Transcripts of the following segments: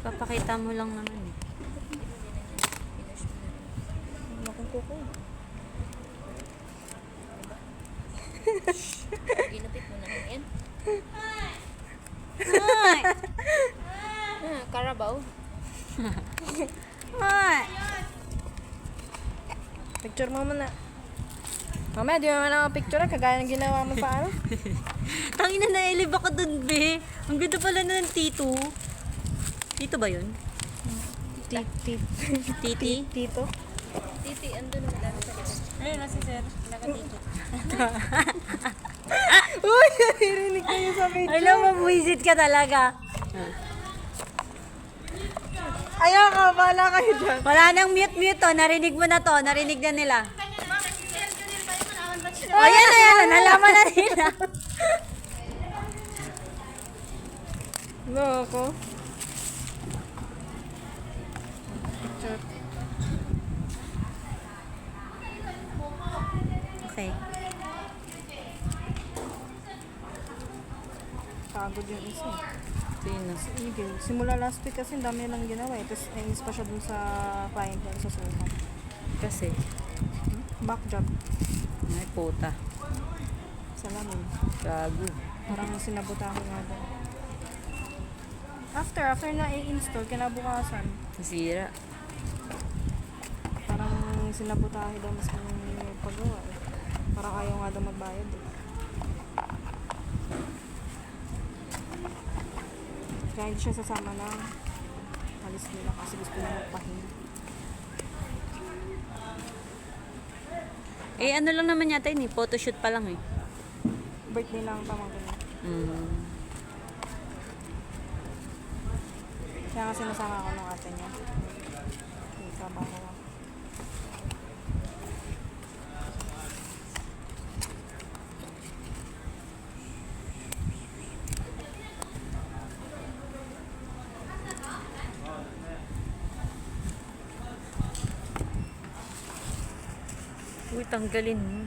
Papakita mo lang naman eh. Makong kuko. Ginupit mo na yan. Ay! Carabao. Ay! Picture mo muna. Mamaya, di mo naman ako picture kagaya ng ginawa mo pa ano. Tangina na elib ako dun, be. Ang ganda pala na ng Tito. Tito ba yun? Titi. Titi? Titi, ando na madami sa likod. Ayun na si Sir. Naka-Tito. Uy, naririnig kayo sa picture. Alam mo, buwisit ka talaga. Ayaw ka, bahala kayo dyan. Wala nang mute-mute to. Narinig mo na to. Narinig na nila. Ayan na yan. Nalaman na nila. Loko. Picture. Okay. Pagod yung isa. Pinos. Miguel, simula last week kasi ang dami lang ginawa eh. Tapos nainis pa siya dun sa client niya sa sultan. Kasi, Back job. ay puta. Salamin. Gago. Parang sinabotahan nga doon. After na i-install, kinabukasan, Nasira. parang sinabotahan daw mas kung paggawa eh. Parang ayaw nga daw magbayad eh. Kaya hindi siya sasama na alis nila kasi gusto niya magpahinga. Eh, ano lang naman yata yun eh. Photoshoot pa lang eh. Birthday lang ang pamangkin niya. Mm. Kaya nga sinasama ako ng ate niya. Yung trabaho lang. Uy, tanggalin mo.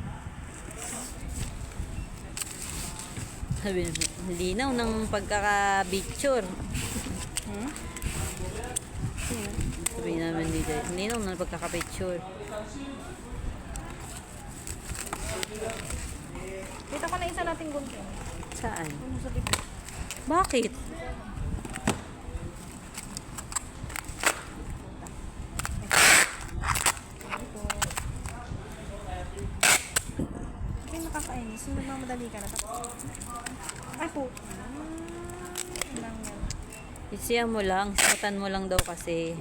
Sabi naman, linaw ng pagkaka-picture. Sabi naman dito, linaw ng pagkaka-picture. Kita ko na isa nating gunting. Saan? Ano sa likod? Bakit? Hindi nakakainis. Yung nagmamadali ka na. Ay po. Lang yan. Isiya mo lang, saktan mo lang daw kasi.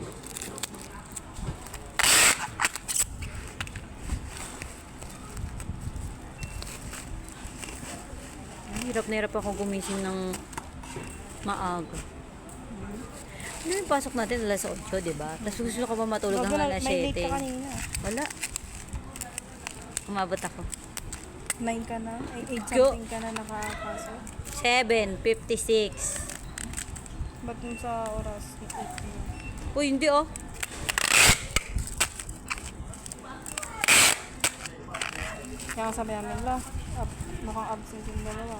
Hirap na hirap ako gumising ng maaga. Ano yung pasok natin alas 8, di ba? Tapos gusto ko pa matulog Bago ng alas may late 7. ka kanina. Wala. Umabot ako. 9 ka na? Ay, 8 Go. something ka na nakapasok? 7:56. Ba't dun sa oras? 8 na. Uy, hindi oh. Kaya sabi namin la, mukhang absent yung dalawa.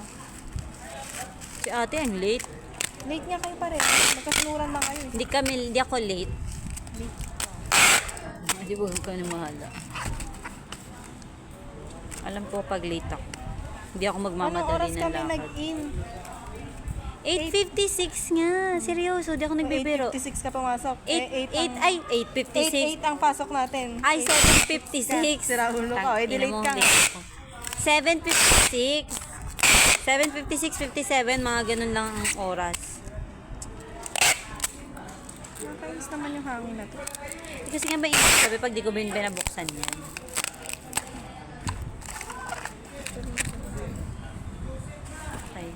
Si ate ang late. Late nga kayo pa rin. Magkasunuran lang kayo. Hindi ako late. Late. Hindi ba ka na mahala. Alam ko pag late ako. Hindi ako Anong magmamadali oras ng kami lakad. nag-in? 8:56 nga. Seryoso, di ako nagbibiro. 8:56 ka pumasok. 8:56. 8 ang pasok natin. Ay, 7:56. Sira ulo ka. Eh, Tangina delete mo, ka. late ako. 7:56. 7:56, 57, mga ganun lang ang oras. Nakakainis naman yung hangin na to. Kasi nga ba, sabi pag di ko binabuksan yan. Okay.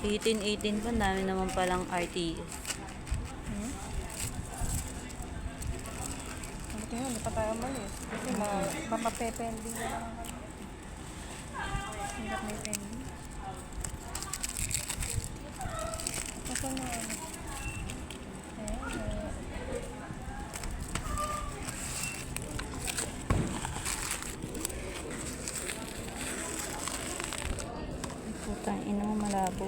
$18 pa, dami naman palang RTS. Buti nga, hindi pa tayo malis. Kasi mapapepending na lang. Hindi may pending. Kasi na ano. Putang ina mo malabo.